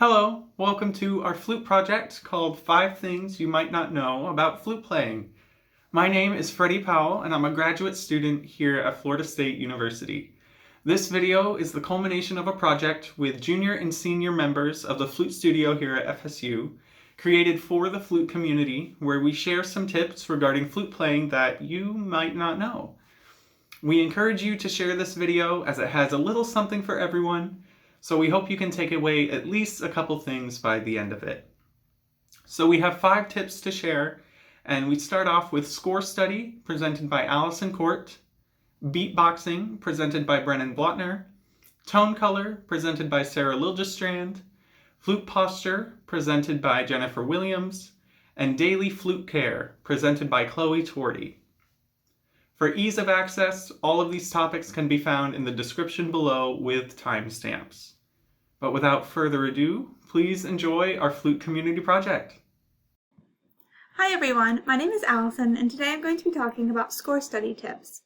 Hello, welcome to our flute project called 5 Things You Might Not Know About Flute Playing. My name is Freddie Powell and I'm a graduate student here at Florida State University. This video is the culmination of a project with junior and senior members of the flute studio here at FSU, created for the flute community, where we share some tips regarding flute playing that you might not know. We encourage you to share this video as it has a little something for everyone, so we hope you can take away at least a couple things by the end of it. So we have 5 tips to share, and we start off with score study, presented by Allison Cort, beatboxing, presented by Brennen Blotner, tone color, presented by Sarah Liljestrand, flute posture, presented by Jennifer Williams, and daily flute care, presented by Chloe Tordi. For ease of access, all of these topics can be found in the description below with timestamps. But without further ado, please enjoy our flute community project. Hi everyone, my name is Allison and today I'm going to be talking about score study tips.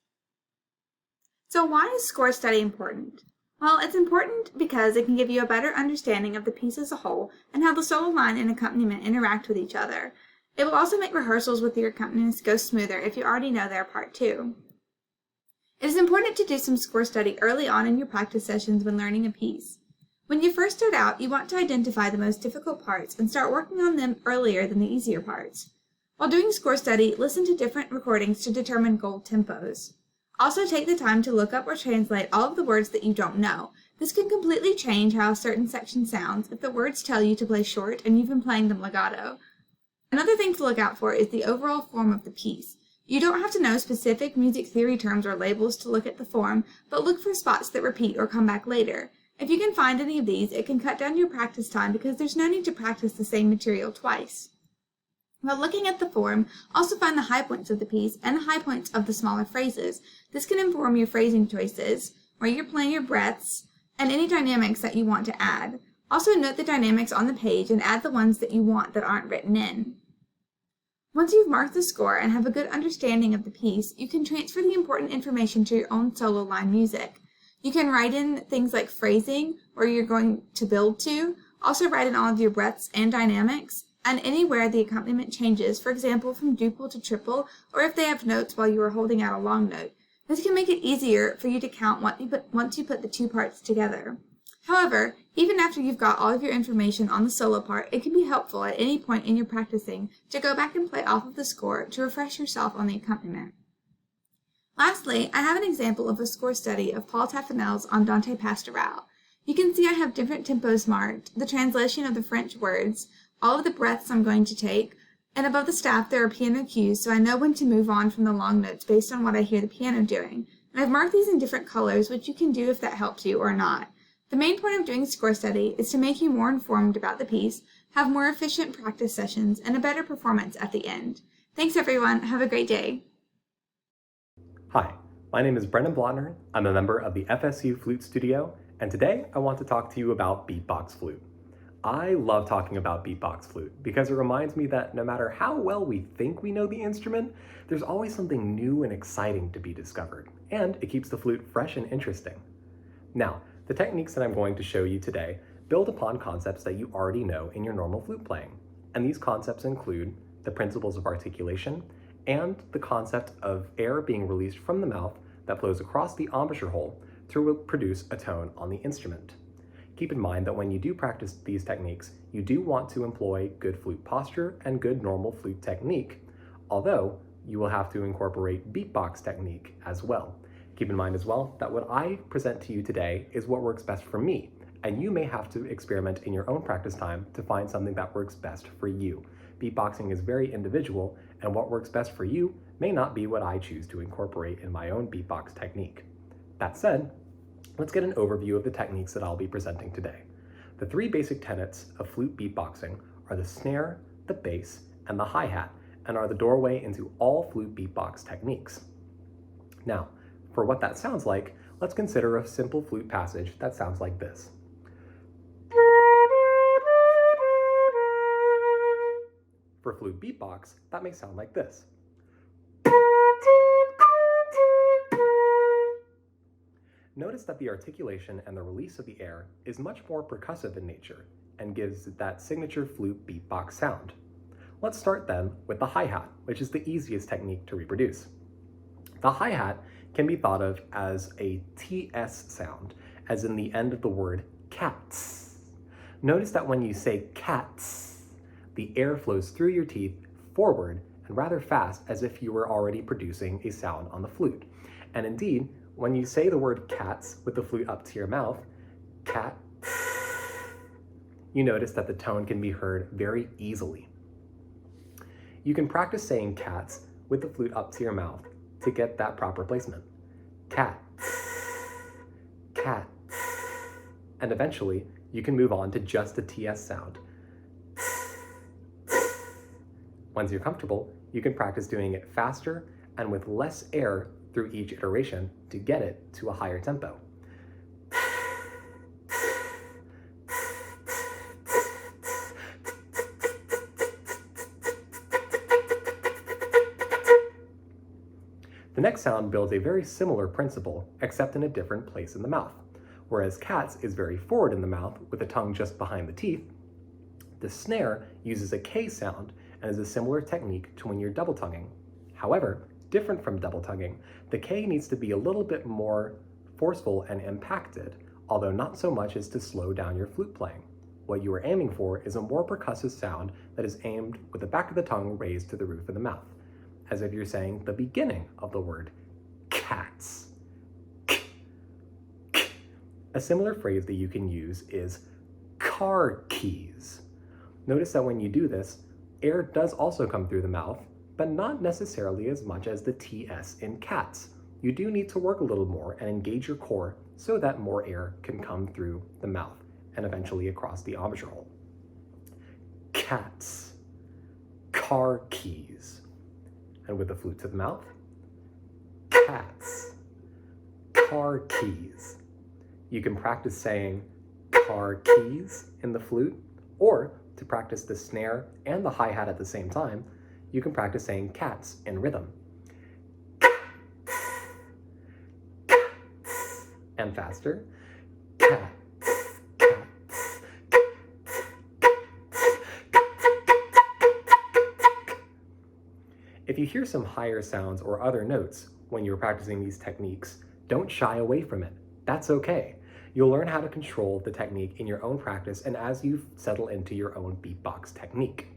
So why is score study important? Well, it's important because it can give you a better understanding of the piece as a whole and how the solo line and accompaniment interact with each other. It will also make rehearsals with your accompanist go smoother if you already know their part too. It is important to do some score study early on in your practice sessions when learning a piece. When you first start out, you want to identify the most difficult parts and start working on them earlier than the easier parts. While doing score study, listen to different recordings to determine goal tempos. Also take the time to look up or translate all of the words that you don't know. This can completely change how a certain section sounds if the words tell you to play short and you've been playing them legato. Another thing to look out for is the overall form of the piece. You don't have to know specific music theory terms or labels to look at the form, but look for spots that repeat or come back later. If you can find any of these, it can cut down your practice time because there's no need to practice the same material twice. While looking at the form, also find the high points of the piece and the high points of the smaller phrases. This can inform your phrasing choices, where you're playing your breaths, and any dynamics that you want to add. Also note the dynamics on the page and add the ones that you want that aren't written in. Once you've marked the score and have a good understanding of the piece, you can transfer the important information to your own solo line music. You can write in things like phrasing, where you're going to build to, also write in all of your breaths and dynamics, and anywhere the accompaniment changes, for example from duple to triple, or if they have notes while you are holding out a long note. This can make it easier for you to count once you put the two parts together. However, even after you've got all of your information on the solo part, it can be helpful at any point in your practicing to go back and play off of the score to refresh yourself on the accompaniment. Lastly, I have an example of a score study of Paul Taffanel's Andante Pastoral. You can see I have different tempos marked, the translation of the French words, all of the breaths I'm going to take, and above the staff there are piano cues so I know when to move on from the long notes based on what I hear the piano doing. And I've marked these in different colors, which you can do if that helps you or not. The main point of doing score study is to make you more informed about the piece, have more efficient practice sessions, and a better performance at the end. Thanks everyone, have a great day. Hi, my name is Brennen Blotner. I'm a member of the FSU Flute Studio, and today I want to talk to you about beatbox flute. I love talking about beatbox flute because it reminds me that no matter how well we think we know the instrument, there's always something new and exciting to be discovered, and it keeps the flute fresh and interesting. Now, the techniques that I'm going to show you today build upon concepts that you already know in your normal flute playing, and these concepts include the principles of articulation, and the concept of air being released from the mouth that flows across the embouchure hole to produce a tone on the instrument. Keep in mind that when you do practice these techniques, you do want to employ good flute posture and good normal flute technique, although you will have to incorporate beatbox technique as well. Keep in mind as well that what I present to you today is what works best for me, and you may have to experiment in your own practice time to find something that works best for you. Beatboxing is very individual, and what works best for you may not be what I choose to incorporate in my own beatbox technique. That said, let's get an overview of the techniques that I'll be presenting today. The 3 basic tenets of flute beatboxing are the snare, the bass, and the hi-hat, and are the doorway into all flute beatbox techniques. Now, for what that sounds like, let's consider a simple flute passage that sounds like this. For flute beatbox, that may sound like this. Notice that the articulation and the release of the air is much more percussive in nature, and gives it that signature flute beatbox sound. Let's start then with the hi-hat, which is the easiest technique to reproduce. The hi-hat can be thought of as a TS sound, as in the end of the word cats. Notice that when you say cats, the air flows through your teeth forward and rather fast, as if you were already producing a sound on the flute. And indeed, when you say the word cats with the flute up to your mouth, cat, you notice that the tone can be heard very easily. You can practice saying cats with the flute up to your mouth to get that proper placement. Cat, cat, and eventually you can move on to just the TS sound. Once you're comfortable, you can practice doing it faster and with less air through each iteration to get it to a higher tempo. The next sound builds a very similar principle, except in a different place in the mouth. Whereas cats is very forward in the mouth with the tongue just behind the teeth, the snare uses a K sound and is a similar technique to when you're double tonguing. However, different from double tonguing, the K needs to be a little bit more forceful and impacted, although not so much as to slow down your flute playing. What you are aiming for is a more percussive sound that is aimed with the back of the tongue raised to the roof of the mouth, as if you're saying the beginning of the word cats. A similar phrase that you can use is car keys. Notice that when you do this, air does also come through the mouth, but not necessarily as much as the TS in cats. You do need to work a little more and engage your core so that more air can come through the mouth and eventually across the embouchure hole. Cats, car keys. And with the flute to the mouth, cats, car keys. You can practice saying car keys in the flute, or to practice the snare and the hi-hat at the same time, you can practice saying cats in rhythm. And faster. If you hear some higher sounds or other notes when you're practicing these techniques, don't shy away from it. That's okay. You'll learn how to control the technique in your own practice and as you settle into your own beatbox technique.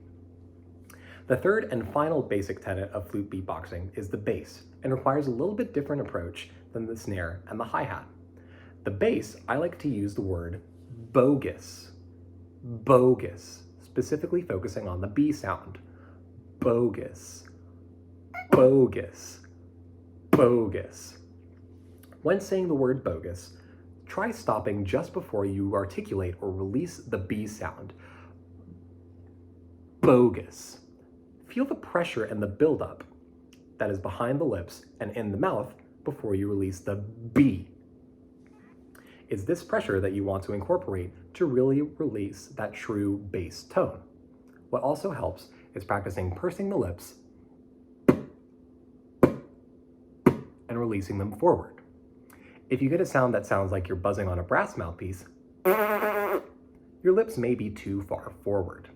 The third and final basic tenet of flute beatboxing is the bass, and requires a little bit different approach than the snare and the hi-hat. The bass, I like to use the word bogus. Bogus, specifically focusing on the B sound. Bogus. Bogus, bogus. When saying the word bogus, try stopping just before you articulate or release the B sound. Bogus. Feel the pressure and the buildup that is behind the lips and in the mouth before you release the B. It's this pressure that you want to incorporate to really release that true bass tone. What also helps is practicing pursing the lips and releasing them forward. If you get a sound that sounds like you're buzzing on a brass mouthpiece, your lips may be too far forward.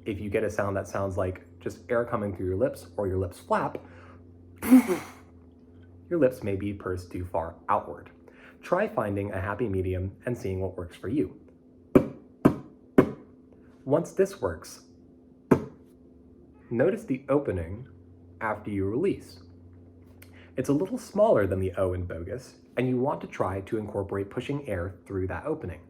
If you get a sound that sounds like just air coming through your lips or your lips flap, your lips may be pursed too far outward. Try finding a happy medium and seeing what works for you. Once this works, notice the opening after you release. It's a little smaller than the O in bogus, and you want to try to incorporate pushing air through that opening.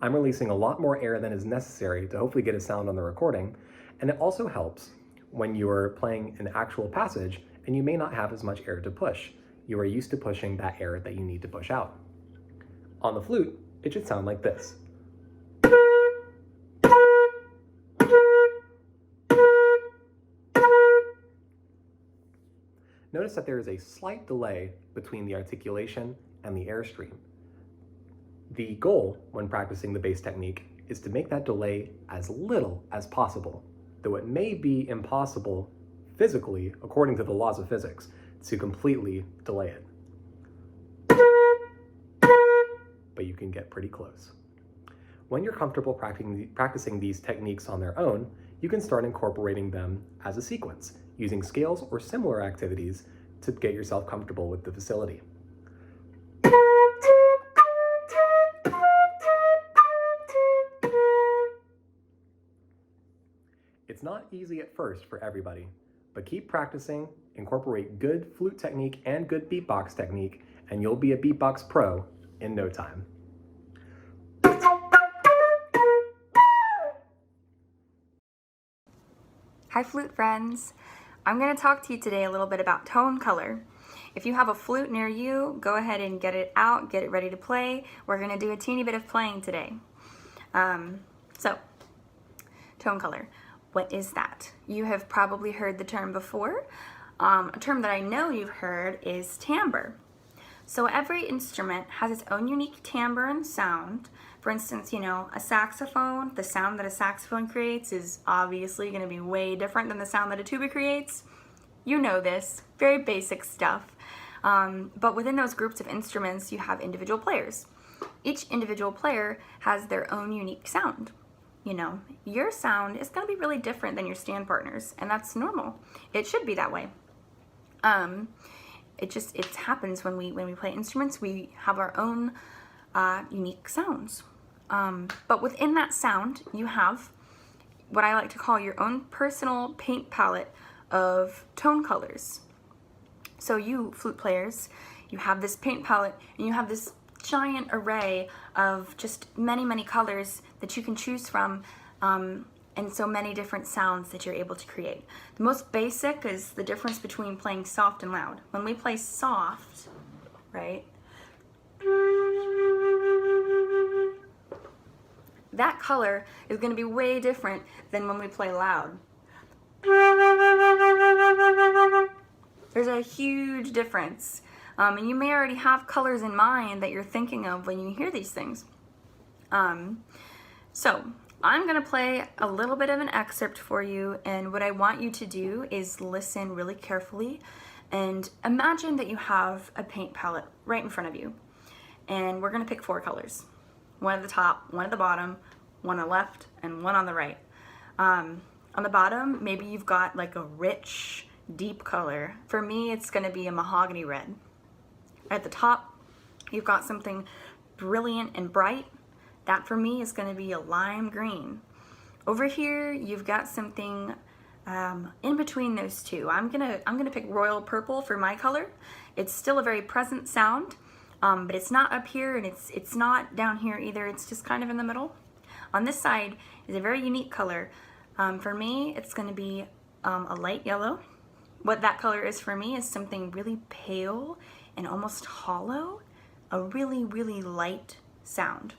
I'm releasing a lot more air than is necessary to hopefully get a sound on the recording, and it also helps when you're playing an actual passage and you may not have as much air to push. You are used to pushing that air that you need to push out. On the flute, it should sound like this. Notice that there is a slight delay between the articulation and the airstream. The goal when practicing the bass technique is to make that delay as little as possible, though it may be impossible physically, according to the laws of physics, to completely delay it. but you can get pretty close. When you're comfortable practicing these techniques on their own, you can start incorporating them as a sequence, using scales or similar activities to get yourself comfortable with the facility. It's not easy at first for everybody, but keep practicing, incorporate good flute technique and good beatbox technique, and you'll be a beatbox pro in no time. Hi flute friends! I'm going to talk to you today a little bit about tone color. If you have a flute near you, go ahead and get it out, get it ready to play. We're going to do a teeny bit of playing today. So, tone color. What is that? You have probably heard the term before. A term that I know you've heard is timbre. So every instrument has its own unique timbre and sound. For instance, you know, a saxophone, the sound that a saxophone creates is obviously going to be way different than the sound that a tuba creates. You know this, very basic stuff. But within those groups of instruments, you have individual players. Each individual player has their own unique sound. You know, your sound is going to be really different than your stand partners, and that's normal. It should be that way. It happens when we play instruments. We have our own unique sounds. But within that sound, you have what I like to call your own personal paint palette of tone colors. So you flute players, you have this paint palette, and you have this giant array of just many colors that you can choose from, and so many different sounds that you're able to create. The most basic is the difference between playing soft and loud. When we play soft, right, that color is going to be way different than when we play loud. There's a huge difference. And you may already have colors in mind that you're thinking of when you hear these things. So I'm going to play a little bit of an excerpt for you, and what I want you to do is listen really carefully and imagine that you have a paint palette right in front of you. And we're going to pick 4 colors. One at the top, one at the bottom, one on the left, and one on the right. On the bottom, maybe you've got like a rich, deep color. For me, it's going to be a mahogany red. At the top, you've got something brilliant and bright. That for me is going to be a lime green. Over here, you've got something in between those two. I'm gonna pick royal purple for my color. It's still a very present sound, but it's not up here and it's not down here either. It's just kind of in the middle. On this side is a very unique color. For me, it's going to be a light yellow. What that color is for me is something really pale and almost hollow, a really light sound.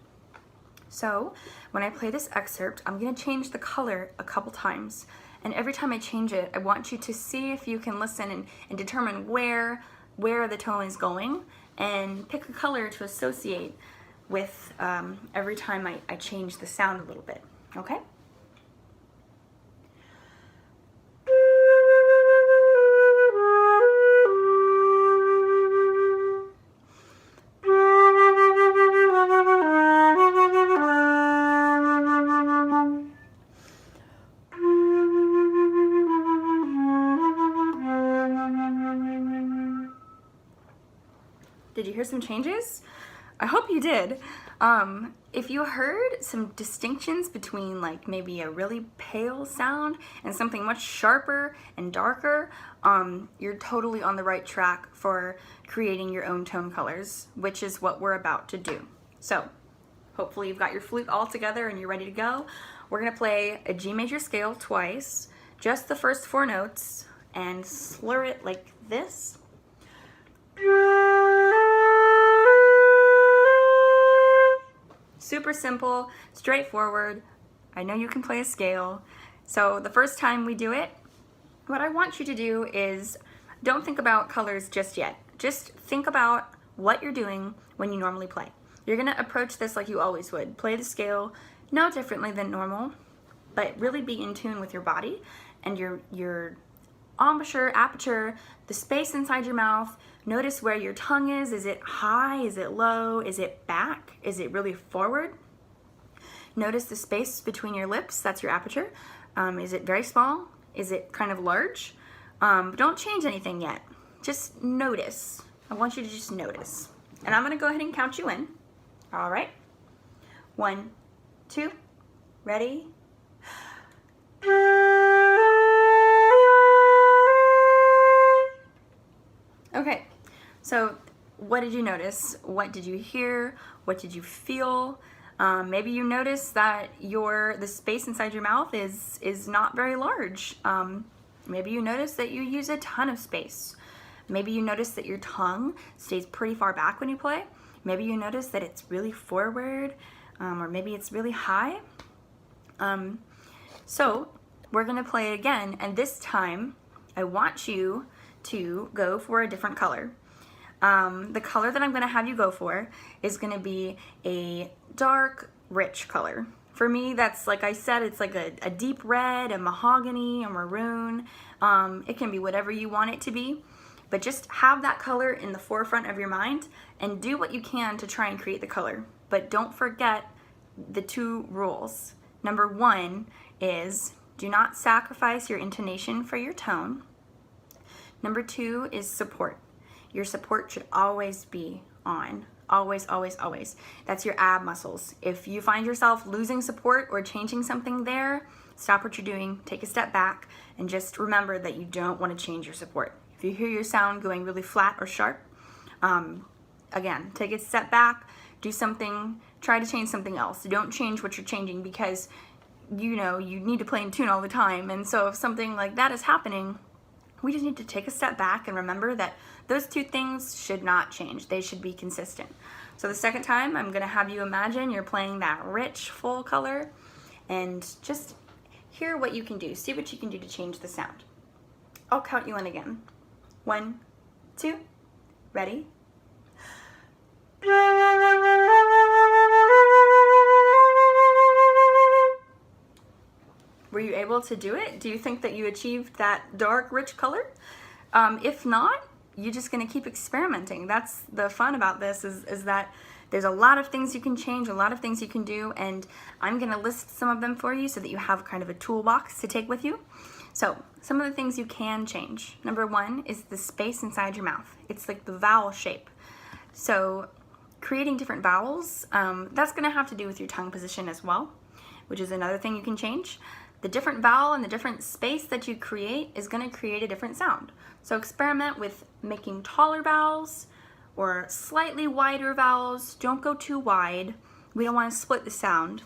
So when I play this excerpt, I'm going to change the color a couple times, and every time I change it, I want you to see if you can listen and determine where the tone is going, and pick a color to associate with every time I change the sound a little bit, okay? Did you hear some changes? I hope you did. If you heard some distinctions between like maybe a really pale sound and something much sharper and darker, you're totally on the right track for creating your own tone colors, which is what we're about to do. So hopefully you've got your flute all together and you're ready to go. We're gonna play a G major scale twice, just the first 4 notes, and slur it like this. Super simple, straightforward. I know you can play a scale. So the first time we do it, what I want you to do is don't think about colors just yet. Just think about what you're doing when you normally play. You're gonna approach this like you always would. Play the scale no differently than normal, but really be in tune with your body and your embouchure, aperture, the space inside your mouth. Notice where your tongue is. Is it high? Is it low? Is it back? Is it really forward? Notice the space between your lips. That's your aperture. Is it very small? Is it kind of large? Don't change anything yet. Just notice. I want you to just notice. And I'm going to go ahead and count you in. All right. 1, 2, ready? Okay, so what did you notice? What did you hear? What did you feel? Maybe you noticed that the space inside your mouth is not very large. Maybe you noticed that you use a ton of space. Maybe you noticed that your tongue stays pretty far back when you play. Maybe you notice that it's really forward, or maybe it's really high. So we're gonna play it again, and this time I want you to go for a different color. The color that I'm gonna have you go for is gonna be a dark, rich color. For me, that's, like I said, it's like a deep red, a mahogany, a maroon. It can be whatever you want it to be, but just have that color in the forefront of your mind and do what you can to try and create the color. But don't forget the 2 rules. Number 1 is do not sacrifice your intonation for your tone. Number 2 is support. Your support should always be on. Always, always, always. That's your ab muscles. If you find yourself losing support or changing something there, stop what you're doing, take a step back, and just remember that you don't want to change your support. If you hear your sound going really flat or sharp, again, take a step back, do something, try to change something else. Don't change what you're changing because you know you need to play in tune all the time. And so if something like that is happening, we just need to take a step back and remember that those 2 things should not change. They should be consistent. So the second time, I'm gonna have you imagine you're playing that rich, full color and just hear what you can do. See what you can do to change the sound. I'll count you in again. 1, 2, ready? Were you able to do it? Do you think that you achieved that dark, rich color? If not, you're just gonna keep experimenting. That's the fun about this is that there's a lot of things you can change, a lot of things you can do, and I'm gonna list some of them for you so that you have kind of a toolbox to take with you. So some of the things you can change. Number 1 is the space inside your mouth. It's like the vowel shape. So creating different vowels, that's gonna have to do with your tongue position as well, which is another thing you can change. The different vowel and the different space that you create is going to create a different sound. So experiment with making taller vowels or slightly wider vowels. Don't go too wide. We don't want to split the sound.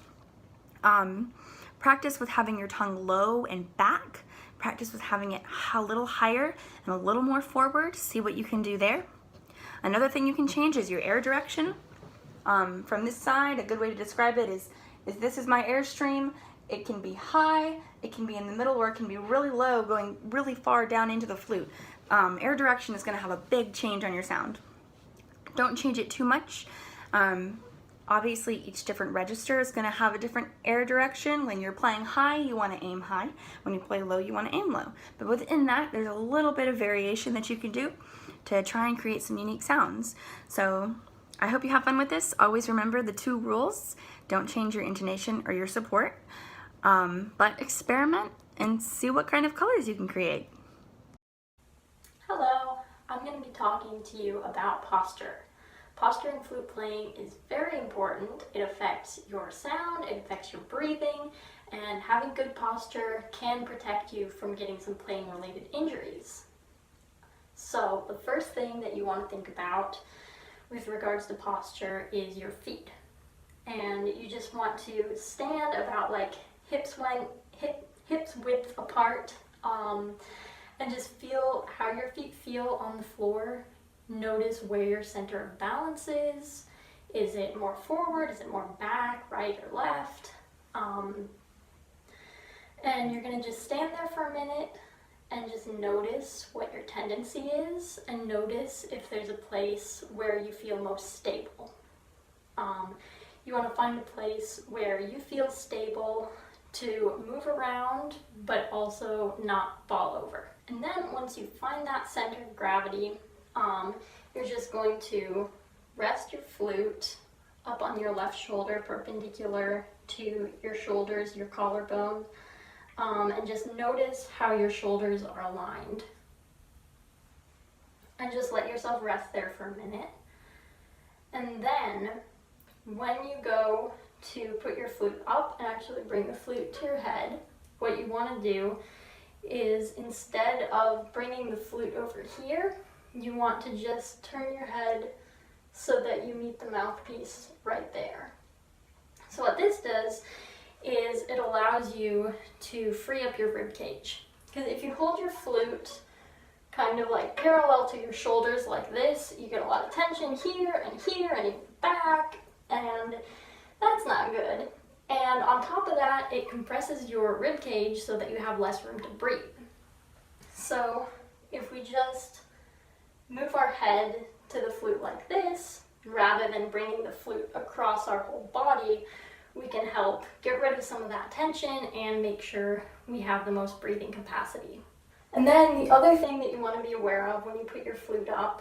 Practice with having your tongue low and back. Practice with having it a little higher and a little more forward. See what you can do there. Another thing you can change is your air direction. From this side, a good way to describe it is this is my airstream. It can be high, it can be in the middle, or it can be really low, going really far down into the flute. Air direction is going to have a big change on your sound. Don't change it too much. Obviously, each different register is going to have a different air direction. When you're playing high, you want to aim high. When you play low, you want to aim low. But within that, there's a little bit of variation that you can do to try and create some unique sounds. So I hope you have fun with this. Always remember the 2 rules. Don't change your intonation or your support. But experiment and see what kind of colors you can create. Hello, I'm going to be talking to you about posture. Posture in flute playing is very important. It affects your sound, it affects your breathing, and having good posture can protect you from getting some playing related injuries. So the first thing that you want to think about with regards to posture is your feet. And you just want to stand about like hips width apart, and just feel how your feet feel on the floor. Notice where your center of balance is. Is it more forward? Is it more back, right or left? And you're gonna just stand there for a minute and just notice what your tendency is, and notice if there's a place where you feel most stable. You want to find a place where you feel stable, to move around, but also not fall over. And then once you find that center of gravity, you're just going to rest your flute up on your left shoulder, perpendicular to your shoulders, your collarbone, and just notice how your shoulders are aligned. And just let yourself rest there for a minute. And then when you go to put your flute up and actually bring the flute to your head, what you want to do is, instead of bringing the flute over here, you want to just turn your head so that you meet the mouthpiece right there. So what this does is it allows you to free up your rib cage. Because if you hold your flute kind of like parallel to your shoulders like this, you get a lot of tension here and even back, and that's not good. And on top of that, it compresses your rib cage so that you have less room to breathe. So if we just move our head to the flute like this, rather than bringing the flute across our whole body, we can help get rid of some of that tension and make sure we have the most breathing capacity. And then the other thing that you want to be aware of when you put your flute up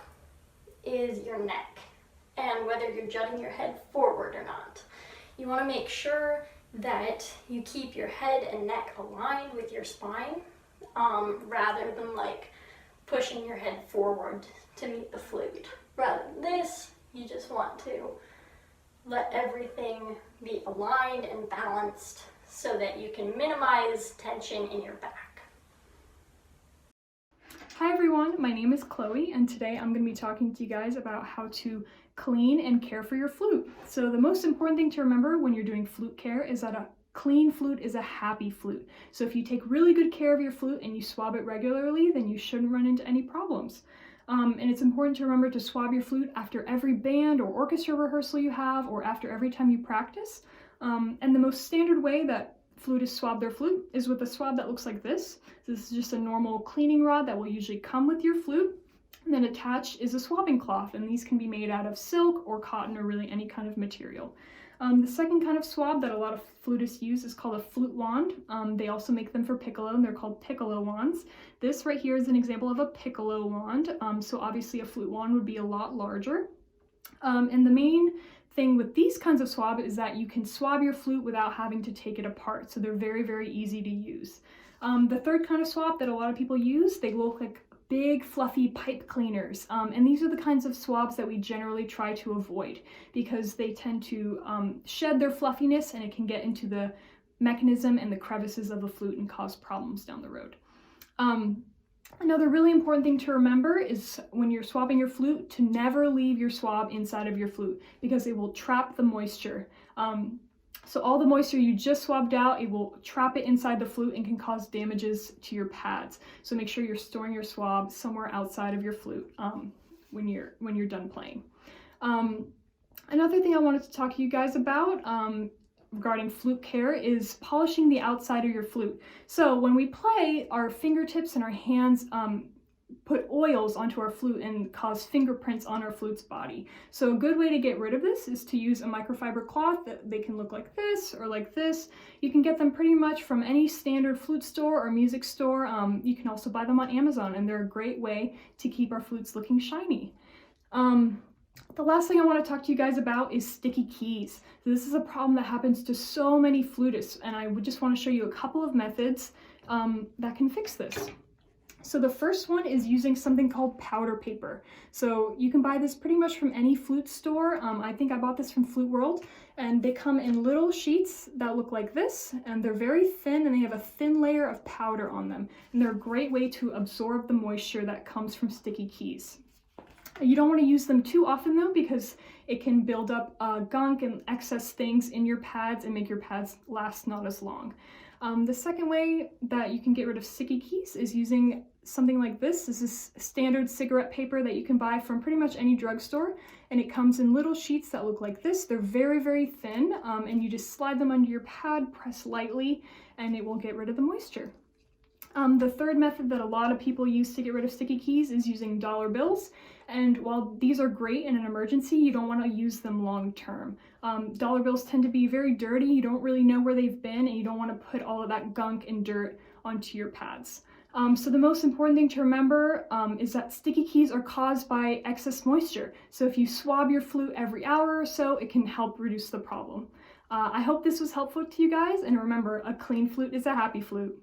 is your neck, and whether you're jutting your head forward or not. You want to make sure that you keep your head and neck aligned with your spine, rather than like pushing your head forward to meet the flute. Rather than this, you just want to let everything be aligned and balanced so that you can minimize tension in your back. Hi everyone, my name is Chloe, and today I'm going to be talking to you guys about how to clean and care for your flute. So the most important thing to remember when you're doing flute care is that a clean flute is a happy flute. So if you take really good care of your flute and you swab it regularly, then you shouldn't run into any problems. And it's important to remember to swab your flute after every band or orchestra rehearsal you have, or after every time you practice. And the most standard way that flutists swab their flute is with a swab that looks like this. This is just a normal cleaning rod that will usually come with your flute. And then attached is a swabbing cloth, and these can be made out of silk or cotton or really any kind of material. The second kind of swab that a lot of flutists use is called a flute wand. They also make them for piccolo, and they're called piccolo wands. This right here is an example of a piccolo wand, so obviously a flute wand would be a lot larger. And the main thing with these kinds of swab is that you can swab your flute without having to take it apart, so they're very, very easy to use. The third kind of swab that a lot of people use, they look like big fluffy pipe cleaners, and these are the kinds of swabs that we generally try to avoid because they tend to shed their fluffiness, and it can get into the mechanism and the crevices of the flute and cause problems down the road. Another really important thing to remember is when you're swabbing your flute to never leave your swab inside of your flute because it will trap the moisture. So all the moisture you just swabbed out, it will trap it inside the flute and can cause damages to your pads. So make sure you're storing your swab somewhere outside of your flute when you're done playing. Another thing I wanted to talk to you guys about regarding flute care is polishing the outside of your flute. So when we play, our fingertips and our hands put oils onto our flute and cause fingerprints on our flute's body. So a good way to get rid of this is to use a microfiber cloth that they can look like this or like this. You can get them pretty much from any standard flute store or music store. You can also buy them on Amazon, and they're a great way to keep our flutes looking shiny. The last thing I want to talk to you guys about is sticky keys. So this is a problem that happens to so many flutists, and I would just want to show you a couple of methods that can fix this. So the first one is using something called powder paper. So you can buy this pretty much from any flute store. I think I bought this from Flute World, and they come in little sheets that look like this, and they're very thin, and they have a thin layer of powder on them. And they're a great way to absorb the moisture that comes from sticky keys. You don't want to use them too often though, because it can build up gunk and excess things in your pads and make your pads last not as long. The second way that you can get rid of sticky keys is using something like this. This is standard cigarette paper that you can buy from pretty much any drugstore, and it comes in little sheets that look like this. They're very, very thin, and you just slide them under your pad, press lightly, and it will get rid of the moisture. The third method that a lot of people use to get rid of sticky keys is using dollar bills, And while these are great in an emergency, you don't want to use them long term. Dollar bills tend to be very dirty. You don't really know where they've been, and you don't want to put all of that gunk and dirt onto your pads. So the most important thing to remember is that sticky keys are caused by excess moisture. So if you swab your flute every hour or so, it can help reduce the problem. I hope this was helpful to you guys, and remember, a clean flute is a happy flute.